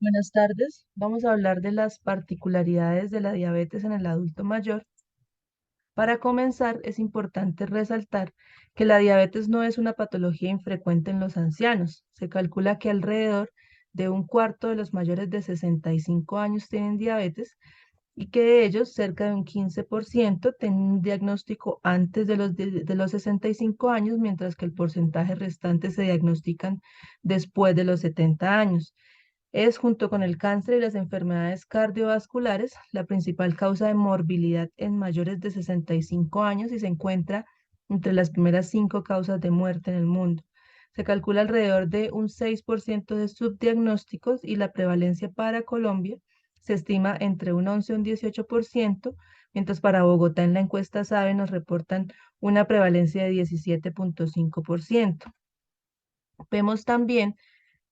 Buenas tardes. Vamos a hablar de las particularidades de la diabetes en el adulto mayor. Para comenzar, es importante resaltar que la diabetes no es una patología infrecuente en los ancianos. Se calcula que alrededor de un cuarto de los mayores de 65 años tienen diabetes y que de ellos cerca de un 15% tienen un diagnóstico antes de los 65 años, mientras que el porcentaje restante se diagnostican después de los 70 años. Es, junto con el cáncer y las enfermedades cardiovasculares, la principal causa de morbilidad en mayores de 65 años y se encuentra entre las primeras 5 causas de muerte en el mundo. Se calcula alrededor de un 6% de subdiagnósticos y la prevalencia para Colombia se estima entre un 11 y un 18%, mientras para Bogotá en la encuesta SABE nos reportan una prevalencia de 17,5%. Vemos también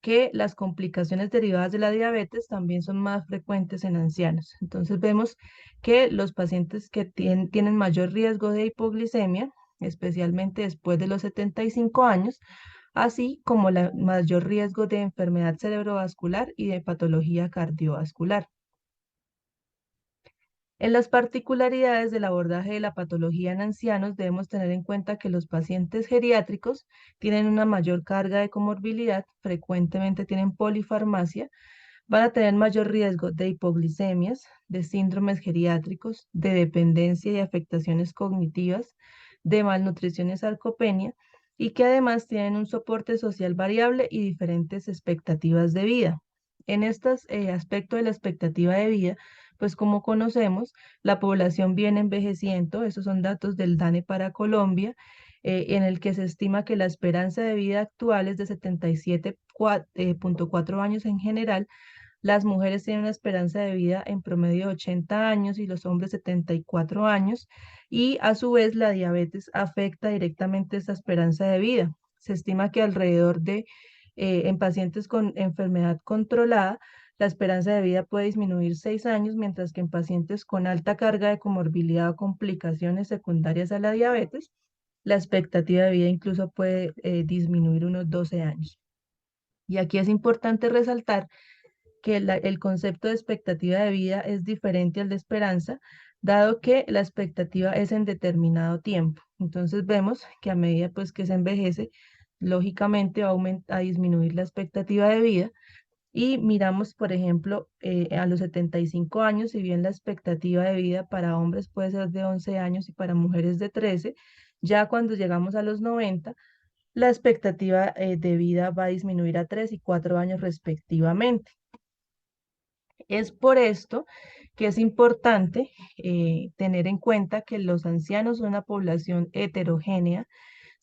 que las complicaciones derivadas de la diabetes también son más frecuentes en ancianos. Entonces vemos que los pacientes que tienen mayor riesgo de hipoglicemia, especialmente después de los 75 años, así como la mayor riesgo de enfermedad cerebrovascular y de patología cardiovascular. En las particularidades del abordaje de la patología en ancianos, debemos tener en cuenta que los pacientes geriátricos tienen una mayor carga de comorbilidad, frecuentemente tienen polifarmacia, van a tener mayor riesgo de hipoglicemias, de síndromes geriátricos, de dependencia y afectaciones cognitivas, de malnutrición y sarcopenia, y que además tienen un soporte social variable y diferentes expectativas de vida. En este aspecto de la expectativa de vida, pues como conocemos, la población viene envejeciendo, esos son datos del DANE para Colombia, en el que se estima que la esperanza de vida actual es de 77,4 años en general. Las mujeres tienen una esperanza de vida en promedio de 80 años y los hombres 74 años, y a su vez la diabetes afecta directamente esa esperanza de vida. Se estima que en pacientes con enfermedad controlada, la esperanza de vida puede disminuir 6 años, mientras que en pacientes con alta carga de comorbilidad o complicaciones secundarias a la diabetes, la expectativa de vida incluso puede disminuir unos 12 años. Y aquí es importante resaltar que el concepto de expectativa de vida es diferente al de esperanza, dado que la expectativa es en determinado tiempo. Entonces vemos que a medida pues que se envejece, lógicamente a disminuir la expectativa de vida. Y miramos, por ejemplo, a los 75 años, si bien la expectativa de vida para hombres puede ser de 11 años y para mujeres de 13, ya cuando llegamos a los 90, la expectativa de vida va a disminuir a 3 y 4 años respectivamente. Es por esto que es importante tener en cuenta que los ancianos son una población heterogénea.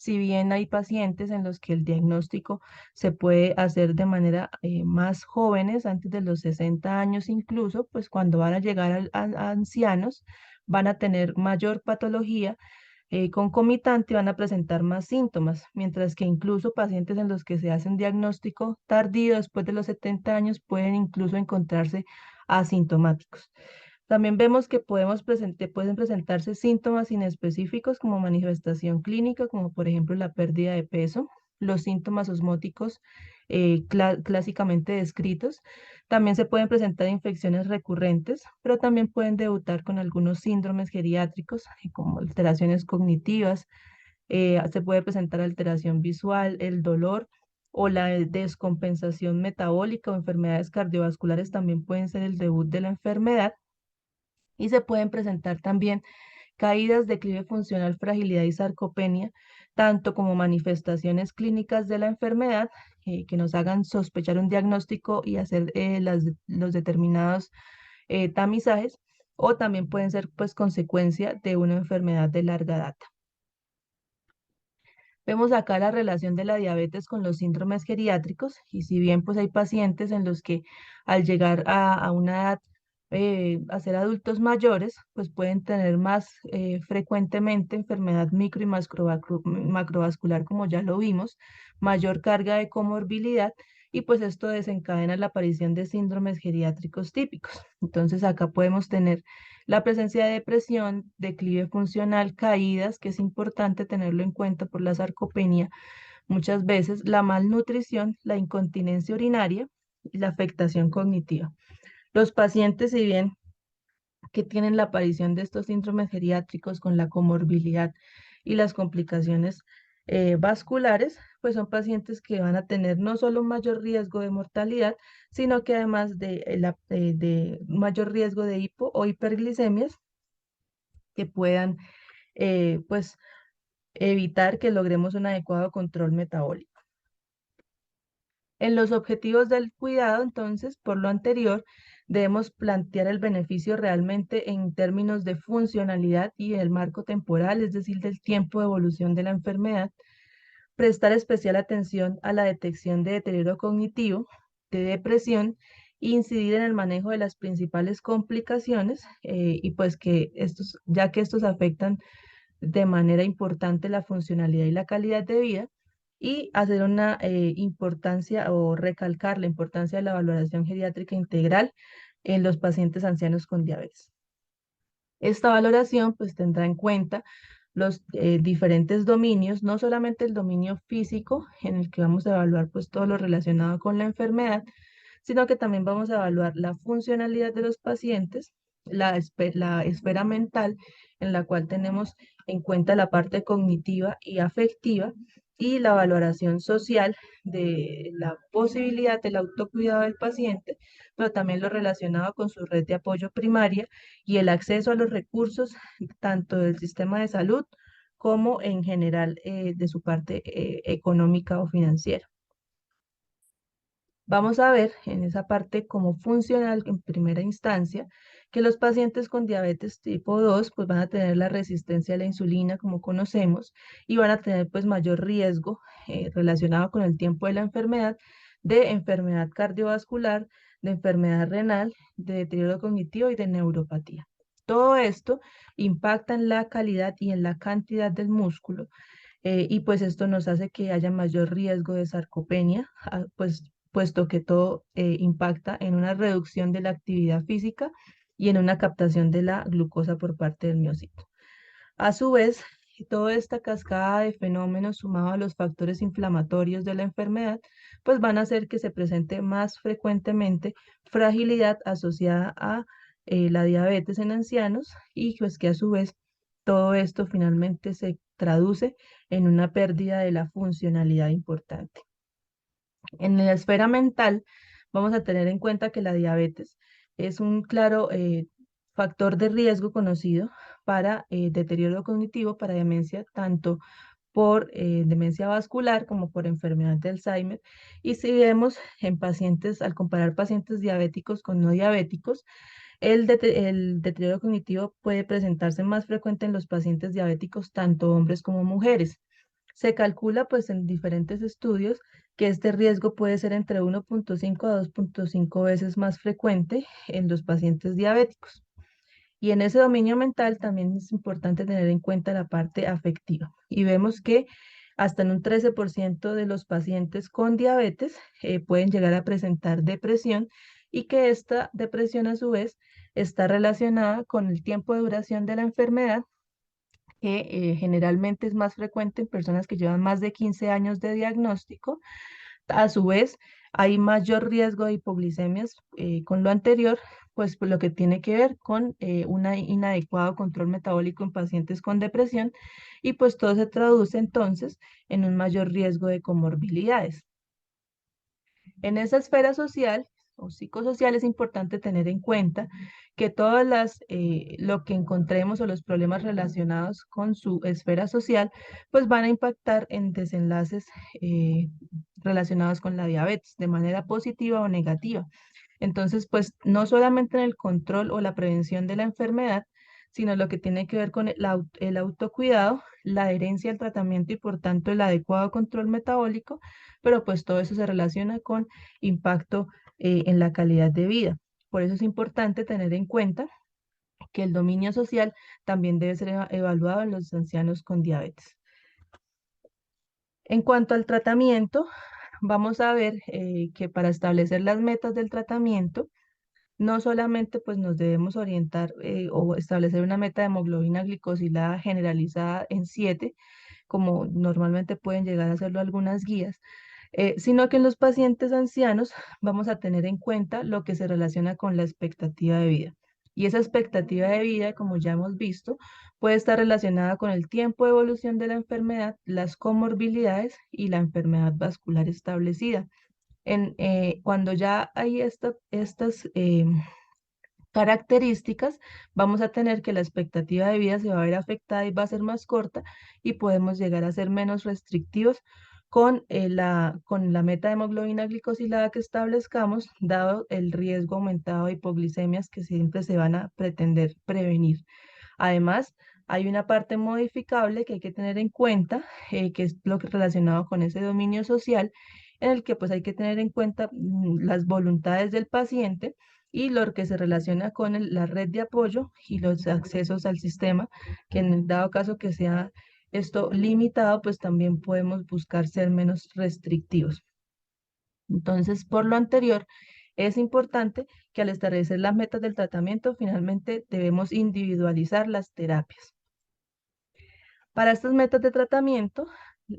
Si bien hay pacientes en los que el diagnóstico se puede hacer de manera más jóvenes, antes de los 60 años incluso, pues cuando van a llegar a ancianos van a tener mayor patología concomitante, van a presentar más síntomas, mientras que incluso pacientes en los que se hace un diagnóstico tardío después de los 70 años pueden incluso encontrarse asintomáticos. También vemos que pueden presentarse síntomas inespecíficos como manifestación clínica, como por ejemplo la pérdida de peso, los síntomas osmóticos clásicamente descritos. También se pueden presentar infecciones recurrentes, pero también pueden debutar con algunos síndromes geriátricos, como alteraciones cognitivas. Se puede presentar alteración visual, el dolor o la descompensación metabólica o enfermedades cardiovasculares también pueden ser el debut de la enfermedad, y se pueden presentar también caídas, declive funcional, fragilidad y sarcopenia, tanto como manifestaciones clínicas de la enfermedad que nos hagan sospechar un diagnóstico y hacer los determinados tamizajes, o también pueden ser pues consecuencia de una enfermedad de larga data. Vemos acá la relación de la diabetes con los síndromes geriátricos, y si bien pues hay pacientes en los que al llegar a una edad, a ser adultos mayores, pues pueden tener más frecuentemente enfermedad micro y macrovascular, como ya lo vimos, mayor carga de comorbilidad, y pues esto desencadena la aparición de síndromes geriátricos típicos. Entonces acá podemos tener la presencia de depresión, declive funcional, caídas, que es importante tenerlo en cuenta por la sarcopenia, muchas veces la malnutrición, la incontinencia urinaria, y la afectación cognitiva. Los pacientes, si bien que tienen la aparición de estos síndromes geriátricos con la comorbilidad y las complicaciones vasculares, pues son pacientes que van a tener no solo un mayor riesgo de mortalidad, sino que además de un mayor riesgo de hipo o hiperglicemias que puedan pues evitar que logremos un adecuado control metabólico. En los objetivos del cuidado, entonces, por lo anterior, debemos plantear el beneficio realmente en términos de funcionalidad y el marco temporal, es decir, del tiempo de evolución de la enfermedad, prestar especial atención a la detección de deterioro cognitivo, de depresión, incidir en el manejo de las principales complicaciones y pues que estos, ya que estos afectan de manera importante la funcionalidad y la calidad de vida y hacer una importancia o recalcar la importancia de la valoración geriátrica integral en los pacientes ancianos con diabetes. Esta valoración pues tendrá en cuenta los diferentes dominios, no solamente el dominio físico en el que vamos a evaluar pues todo lo relacionado con la enfermedad, sino que también vamos a evaluar la funcionalidad de los pacientes, la esfera mental en la cual tenemos en cuenta la parte cognitiva y afectiva y la valoración social de la posibilidad del autocuidado del paciente, pero también lo relacionado con su red de apoyo primaria y el acceso a los recursos tanto del sistema de salud como en general de su parte económica o financiera. Vamos a ver en esa parte cómo funciona en primera instancia que los pacientes con diabetes tipo 2 pues van a tener la resistencia a la insulina como conocemos y van a tener pues mayor riesgo relacionado con el tiempo de la enfermedad, de enfermedad cardiovascular, de enfermedad renal, de deterioro cognitivo y de neuropatía. Todo esto impacta en la calidad y en la cantidad del músculo y pues esto nos hace que haya mayor riesgo de sarcopenia, pues puesto que todo impacta en una reducción de la actividad física y en una captación de la glucosa por parte del miocito. A su vez, toda esta cascada de fenómenos sumado a los factores inflamatorios de la enfermedad, pues van a hacer que se presente más frecuentemente fragilidad asociada a la diabetes en ancianos y pues que a su vez todo esto finalmente se traduce en una pérdida de la funcionalidad importante. En la esfera mental, vamos a tener en cuenta que la diabetes es un claro factor de riesgo conocido para deterioro cognitivo, para demencia, tanto por demencia vascular como por enfermedad de Alzheimer. Y si vemos en pacientes, al comparar pacientes diabéticos con no diabéticos, el deterioro cognitivo puede presentarse más frecuente en los pacientes diabéticos, tanto hombres como mujeres. Se calcula pues en diferentes estudios que este riesgo puede ser entre 1.5 a 2.5 veces más frecuente en los pacientes diabéticos. Y en ese dominio mental también es importante tener en cuenta la parte afectiva. Y vemos que hasta en un 13% de los pacientes con diabetes pueden llegar a presentar depresión y que esta depresión a su vez está relacionada con el tiempo de duración de la enfermedad que generalmente es más frecuente en personas que llevan más de 15 años de diagnóstico. A su vez, hay mayor riesgo de hipoglicemias con lo anterior, pues por lo que tiene que ver con un inadecuado control metabólico en pacientes con depresión y pues todo se traduce entonces en un mayor riesgo de comorbilidades. En esa esfera social o psicosocial es importante tener en cuenta que todas lo que encontremos o los problemas relacionados con su esfera social, pues van a impactar en desenlaces relacionados con la diabetes de manera positiva o negativa. Entonces, pues no solamente en el control o la prevención de la enfermedad, sino lo que tiene que ver con el autocuidado, la adherencia al tratamiento y por tanto el adecuado control metabólico, pero pues todo eso se relaciona con impacto en la calidad de vida. Por eso es importante tener en cuenta que el dominio social también debe ser evaluado en los ancianos con diabetes. En cuanto al tratamiento, vamos a ver que para establecer las metas del tratamiento, no solamente pues nos debemos orientar o establecer una meta de hemoglobina glicosilada generalizada en 7, como normalmente pueden llegar a hacerlo algunas guías, sino que en los pacientes ancianos vamos a tener en cuenta lo que se relaciona con la expectativa de vida. Y esa expectativa de vida, como ya hemos visto, puede estar relacionada con el tiempo de evolución de la enfermedad, las comorbilidades y la enfermedad vascular establecida. Cuando ya hay estas características, vamos a tener que la expectativa de vida se va a ver afectada y va a ser más corta y podemos llegar a ser menos restrictivos con la meta de hemoglobina glicosilada que establezcamos, dado el riesgo aumentado de hipoglicemias que siempre se van a pretender prevenir. Además, hay una parte modificable que hay que tener en cuenta, que es lo que relacionado con ese dominio social, en el que pues hay que tener en cuenta las voluntades del paciente y lo que se relaciona con la red de apoyo y los accesos al sistema, que en el dado caso que sea esto limitado, pues también podemos buscar ser menos restrictivos. Entonces, por lo anterior, es importante que al establecer las metas del tratamiento, finalmente debemos individualizar las terapias. Para estas metas de tratamiento,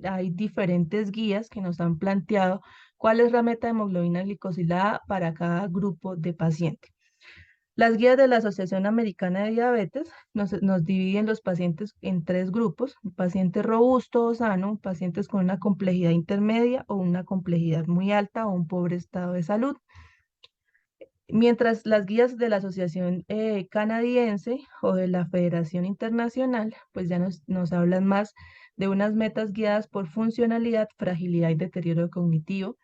hay diferentes guías que nos han planteado cuál es la meta de hemoglobina glicosilada para cada grupo de pacientes. Las guías de la Asociación Americana de Diabetes nos dividen los pacientes en tres grupos: un paciente robusto o sano, pacientes con una complejidad intermedia o una complejidad muy alta o un pobre estado de salud. Mientras las guías de la Asociación Canadiense o de la Federación Internacional, pues ya nos hablan más de unas metas guiadas por funcionalidad, fragilidad y deterioro cognitivo,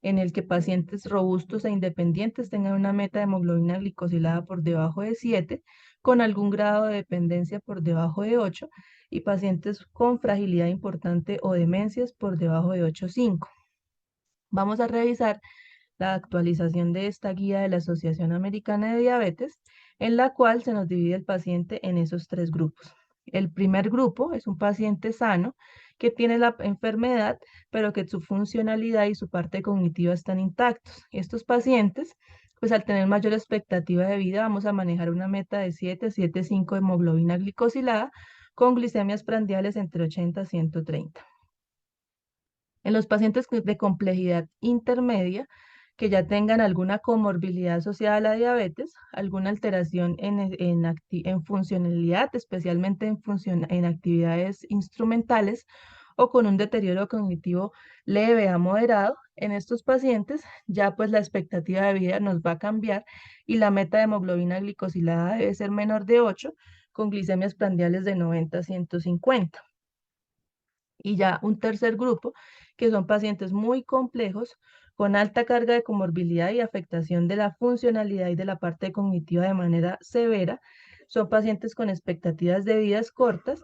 en el que pacientes robustos e independientes tengan una meta de hemoglobina glicosilada por debajo de 7, con algún grado de dependencia por debajo de 8, y pacientes con fragilidad importante o demencias por debajo de 8,5. Vamos a revisar la actualización de esta guía de la Asociación Americana de Diabetes, en la cual se nos divide el paciente en esos tres grupos. El primer grupo es un paciente sano que tiene la enfermedad, pero que su funcionalidad y su parte cognitiva están intactos. Estos pacientes, pues al tener mayor expectativa de vida, vamos a manejar una meta de 7,5 de hemoglobina glicosilada con glicemias prandiales entre 80 y 130. En los pacientes de complejidad intermedia, que ya tengan alguna comorbilidad asociada a la diabetes, alguna alteración en funcionalidad, especialmente en actividades instrumentales, o con un deterioro cognitivo leve a moderado, en estos pacientes ya pues la expectativa de vida nos va a cambiar y la meta de hemoglobina glicosilada debe ser menor de 8, con glicemias prandiales de 90 a 150. Y ya un tercer grupo, que son pacientes muy complejos, con alta carga de comorbilidad y afectación de la funcionalidad y de la parte cognitiva de manera severa. Son pacientes con expectativas de vidas cortas,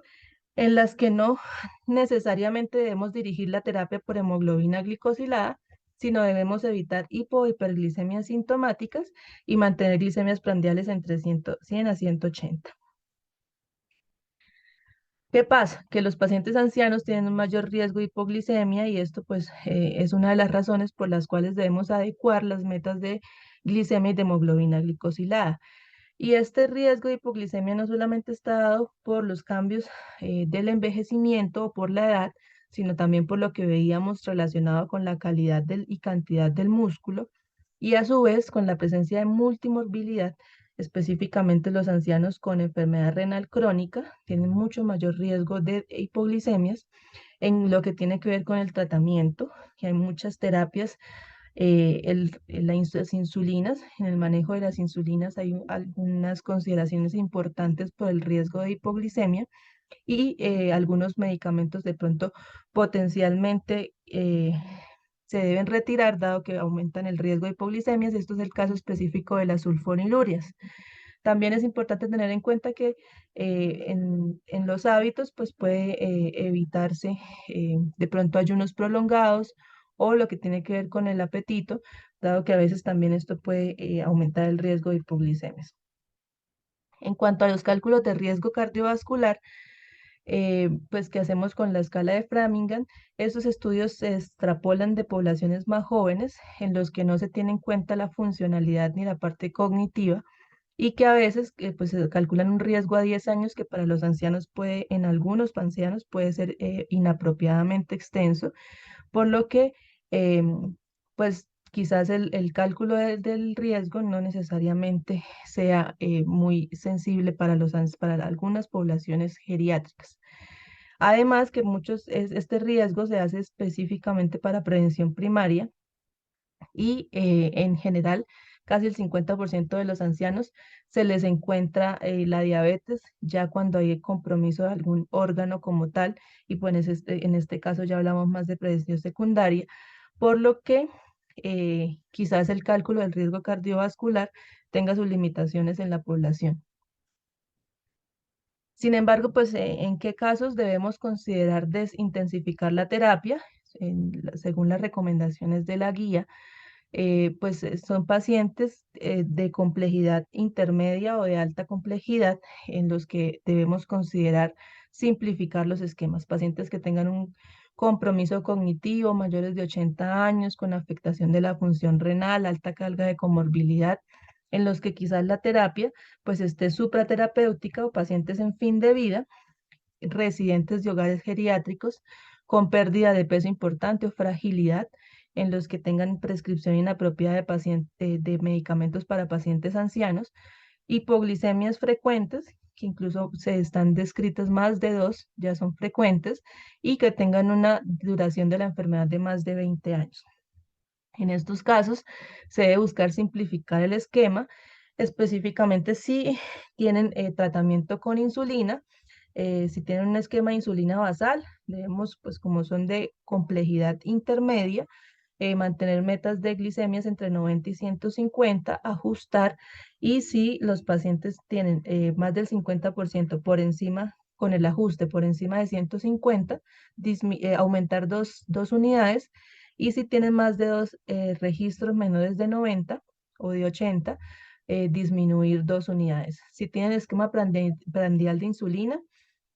en las que no necesariamente debemos dirigir la terapia por hemoglobina glicosilada, sino debemos evitar hipo o hiperglicemias sintomáticas y mantener glicemias prandiales entre 100 a 180. ¿Qué pasa? Que los pacientes ancianos tienen un mayor riesgo de hipoglicemia y esto pues es una de las razones por las cuales debemos adecuar las metas de glicemia y de hemoglobina glicosilada. Y este riesgo de hipoglicemia no solamente está dado por los cambios del envejecimiento o por la edad, sino también por lo que veíamos relacionado con la calidad y cantidad del músculo y a su vez con la presencia de multimorbilidad. Específicamente los ancianos con enfermedad renal crónica tienen mucho mayor riesgo de hipoglicemias en lo que tiene que ver con el tratamiento, que hay muchas terapias. Las insulinas, en el manejo de las insulinas hay algunas consideraciones importantes por el riesgo de hipoglicemia y algunos medicamentos de pronto potencialmente se deben retirar dado que aumentan el riesgo de hipoglicemias. Esto es el caso específico de las sulfonilurias. También es importante tener en cuenta que en los hábitos pues puede evitarse de pronto ayunos prolongados o lo que tiene que ver con el apetito, dado que a veces también esto puede aumentar el riesgo de hipoglicemias. En cuanto a los cálculos de riesgo cardiovascular, pues que hacemos con la escala de Framingham, estos estudios se extrapolan de poblaciones más jóvenes en los que no se tiene en cuenta la funcionalidad ni la parte cognitiva y que a veces pues se calculan un riesgo a 10 años que para los ancianos puede, en algunos ancianos puede ser inapropiadamente extenso, por lo que pues quizás el cálculo del riesgo no necesariamente sea muy sensible para para algunas poblaciones geriátricas. Además que este riesgo se hace específicamente para prevención primaria y en general casi el 50% de los ancianos se les encuentra la diabetes ya cuando hay compromiso de algún órgano como tal, y pues en este caso ya hablamos más de prevención secundaria, por lo que quizás el cálculo del riesgo cardiovascular tenga sus limitaciones en la población. Sin embargo, pues, ¿en qué casos debemos considerar desintensificar la terapia? Según las recomendaciones de la guía, pues son pacientes de complejidad intermedia o de alta complejidad en los que debemos considerar simplificar los esquemas. Pacientes que tengan un compromiso cognitivo, mayores de 80 años, con afectación de la función renal, alta carga de comorbilidad, en los que quizás la terapia pues esté supraterapéutica, o pacientes en fin de vida, residentes de hogares geriátricos con pérdida de peso importante o fragilidad, en los que tengan prescripción inapropiada de medicamentos para pacientes ancianos, hipoglicemias frecuentes, que incluso se están descritas más de dos, ya son frecuentes, y que tengan una duración de la enfermedad de más de 20 años. En estos casos, se debe buscar simplificar el esquema, específicamente si tienen tratamiento con insulina. Si tienen un esquema de insulina basal, debemos, pues como son de complejidad intermedia, mantener metas de glicemias entre 90 y 150, ajustar, y si los pacientes tienen más del 50% por encima, con el ajuste por encima de 150, aumentar dos unidades, y si tienen más de dos registros menores de 90 o de 80, disminuir 2 unidades. Si tienen esquema prandial de insulina,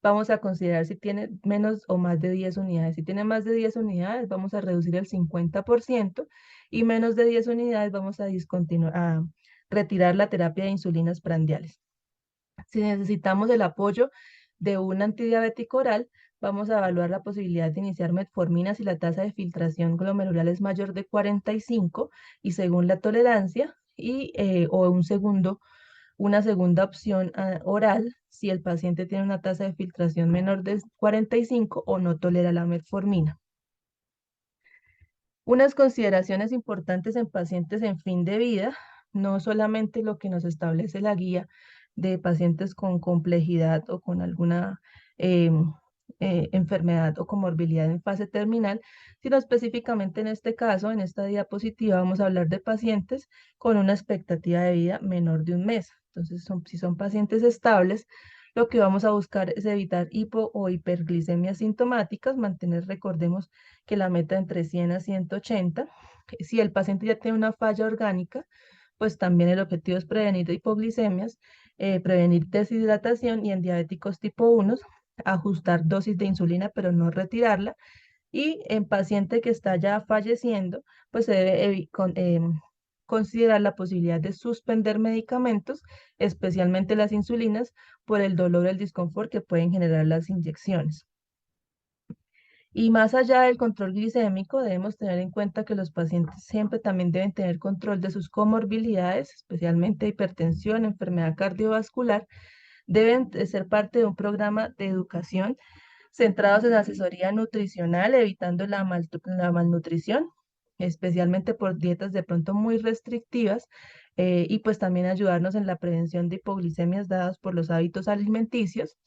vamos a considerar si tiene menos o más de 10 unidades. Si tiene más de 10 unidades, vamos a reducir el 50%, y menos de 10 unidades vamos a retirar la terapia de insulinas prandiales. Si necesitamos el apoyo de un antidiabético oral, vamos a evaluar la posibilidad de iniciar metformina si la tasa de filtración glomerular es mayor de 45 y según la tolerancia, o una segunda opción oral si el paciente tiene una tasa de filtración menor de 45 o no tolera la metformina. Unas consideraciones importantes en pacientes en fin de vida, no solamente lo que nos establece la guía de pacientes con complejidad o con alguna enfermedad o comorbilidad en fase terminal, sino específicamente en este caso, en esta diapositiva, vamos a hablar de pacientes con una expectativa de vida menor de un mes. Entonces, si son pacientes estables, lo que vamos a buscar es evitar hipo o hiperglicemias sintomáticas, mantener, recordemos, que la meta entre 100 a 180. Si el paciente ya tiene una falla orgánica, pues también el objetivo es prevenir hipoglicemias, prevenir deshidratación, y en diabéticos tipo 1, ajustar dosis de insulina pero no retirarla. Y en paciente que está ya falleciendo, pues se debe considerar la posibilidad de suspender medicamentos, especialmente las insulinas, por el dolor o el disconfort que pueden generar las inyecciones. Y más allá del control glicémico, debemos tener en cuenta que los pacientes siempre también deben tener control de sus comorbilidades, especialmente hipertensión, enfermedad cardiovascular. Deben de ser parte de un programa de educación centrados en asesoría nutricional, evitando la malnutrición, especialmente por dietas de pronto muy restrictivas, y pues también ayudarnos en la prevención de hipoglicemias dadas por los hábitos alimenticios.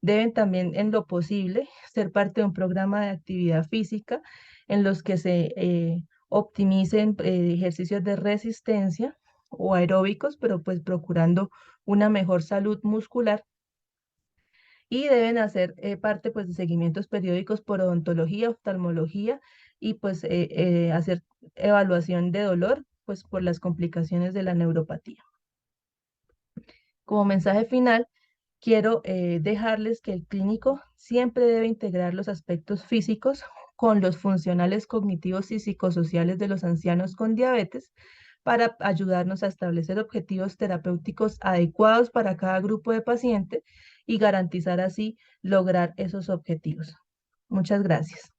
Deben también, en lo posible, ser parte de un programa de actividad física en los que se optimicen ejercicios de resistencia o aeróbicos, pero pues procurando una mejor salud muscular, y deben hacer parte pues de seguimientos periódicos por odontología, oftalmología, y pues hacer evaluación de dolor pues por las complicaciones de la neuropatía. Como mensaje final, quiero dejarles que el clínico siempre debe integrar los aspectos físicos con los funcionales cognitivos y psicosociales de los ancianos con diabetes, para ayudarnos a establecer objetivos terapéuticos adecuados para cada grupo de paciente y garantizar así lograr esos objetivos. Muchas gracias.